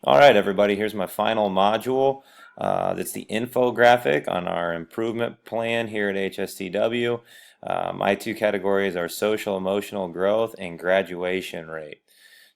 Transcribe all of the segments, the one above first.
All right, everybody, here's my final module. That's the infographic on our improvement plan here at HSTW. My two categories are social emotional growth and graduation rate.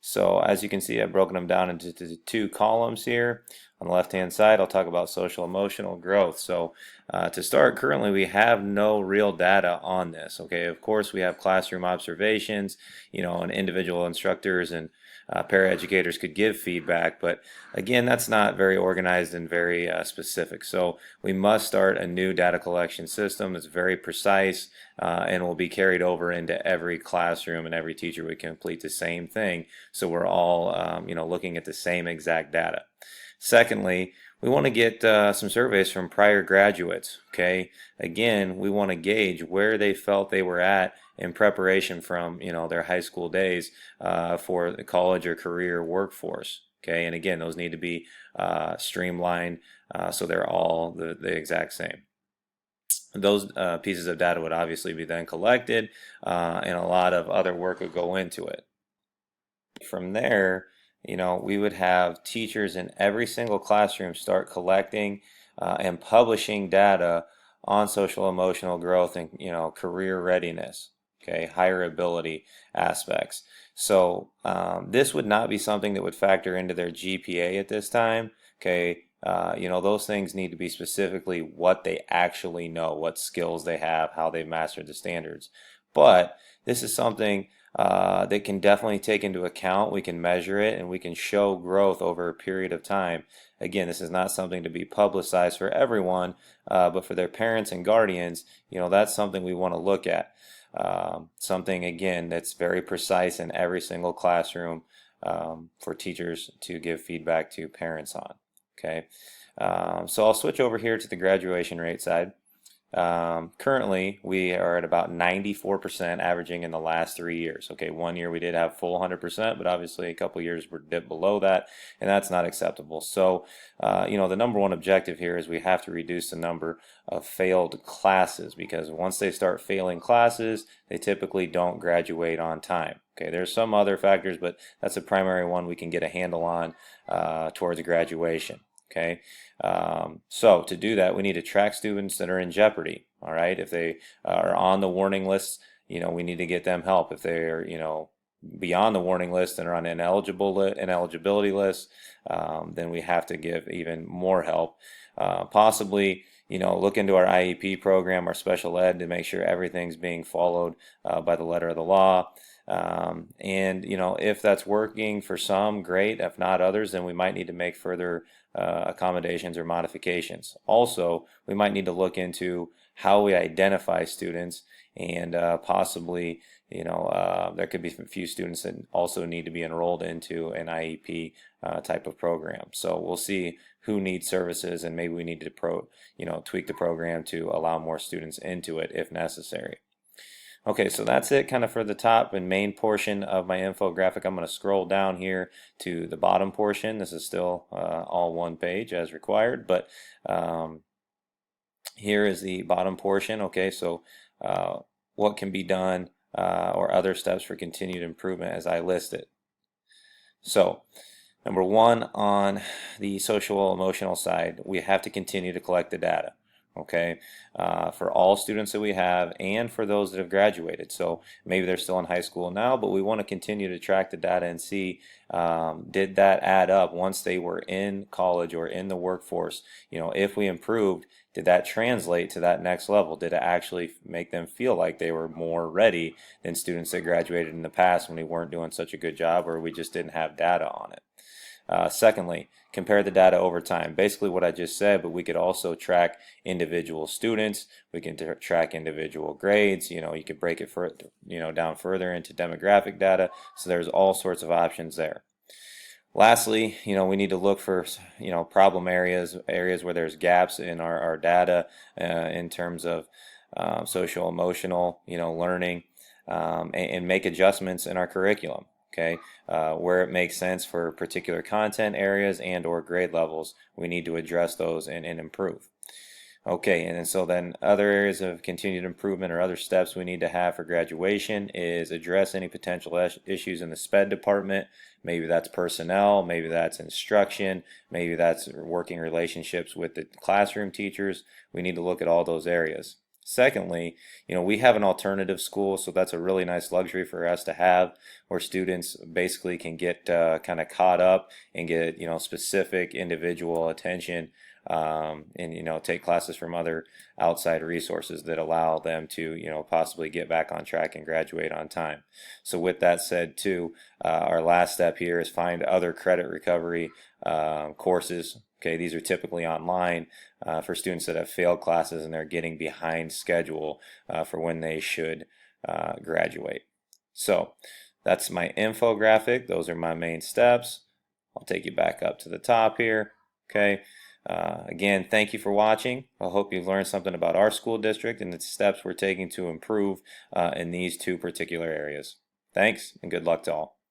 So as you can see, I've broken them down into two columns here. On the left-hand side, I'll talk about social emotional growth. So to start, currently we have no real data on this. Okay, of course we have classroom observations, and individual instructors and paraeducators could give feedback, but again, that's not very organized and very specific. So we must start a new data collection system that's very precise and will be carried over into every classroom, and every teacher would complete the same thing. So we're all, looking at the same exact data. Secondly, we want to get some surveys from prior graduates. Okay, again, we want to gauge where they felt they were at in preparation from their high school days for the college or career workforce. Okay, and again, those need to be streamlined so they're all the exact same. Those pieces of data would obviously be then collected, and a lot of other work would go into it. From there, we would have teachers in every single classroom start collecting and publishing data on social emotional growth and career readiness, okay, higher ability aspects. So this would not be something that would factor into their GPA at this time. Okay, those things need to be specifically what they actually know, what skills they have, how they've mastered the standards. But this is something that can definitely take into account. We can measure it and we can show growth over a period of time. Again, this is not something to be publicized for everyone, but for their parents and guardians, that's something we want to look at. Something, again, that's very precise in every single classroom for teachers to give feedback to parents on. Okay, so I'll switch over here to the graduation rate side. Currently, we are at about 94% averaging in the last 3 years. Okay, 1 year we did have full 100%, but obviously a couple years were dipped below that, and that's not acceptable. So, the number one objective here is we have to reduce the number of failed classes, because once they start failing classes, they typically don't graduate on time. Okay, there's some other factors, but that's a primary one we can get a handle on towards graduation. Okay, so to do that, we need to track students that are in jeopardy. All right, if they are on the warning list, we need to get them help. If they're, beyond the warning list and are on ineligibility list, then we have to give even more help. Possibly, look into our IEP program, our special ed, to make sure everything's being followed by the letter of the law. And if that's working for some, great. If not others, then we might need to make further accommodations or modifications. Also, we might need to look into how we identify students, and possibly, there could be a few students that also need to be enrolled into an IEP type of program. So we'll see who needs services, and maybe we need to tweak the program to allow more students into it if necessary. Okay, so that's it kind of for the top and main portion of my infographic. I'm going to scroll down here to the bottom portion. This is still all one page as required, but here is the bottom portion. Okay, so what can be done or other steps for continued improvement as I list it. So, number one, on the social emotional side, we have to continue to collect the data. Okay, for all students that we have and for those that have graduated. So maybe they're still in high school now, but we want to continue to track the data and see, did that add up once they were in college or in the workforce? If we improved, did that translate to that next level? Did it actually make them feel like they were more ready than students that graduated in the past when we weren't doing such a good job, or we just didn't have data on it? Secondly, compare the data over time. Basically what I just said, but we could also track individual students. We can track individual grades. You could break it down further into demographic data. So there's all sorts of options there. Lastly, we need to look for, problem areas where there's gaps in our data in terms of social emotional, learning, and make adjustments in our curriculum. Okay, where it makes sense for particular content areas and or grade levels, we need to address those and improve. Okay, and then so then other areas of continued improvement or other steps we need to have for graduation is address any potential issues in the SPED department. Maybe that's personnel, maybe that's instruction, maybe that's working relationships with the classroom teachers. We need to look at all those areas. Secondly, we have an alternative school, so that's a really nice luxury for us to have, where students basically can get kind of caught up and get specific individual attention, and take classes from other outside resources that allow them to possibly get back on track and graduate on time. So with that said too, our last step here is find other credit recovery courses. Okay, these are typically online for students that have failed classes and they're getting behind schedule for when they should graduate. So that's my infographic. Those are my main steps. I'll take you back up to the top here. Okay. Again, thank you for watching. I hope you've learned something about our school district and the steps we're taking to improve in these two particular areas. Thanks, and good luck to all.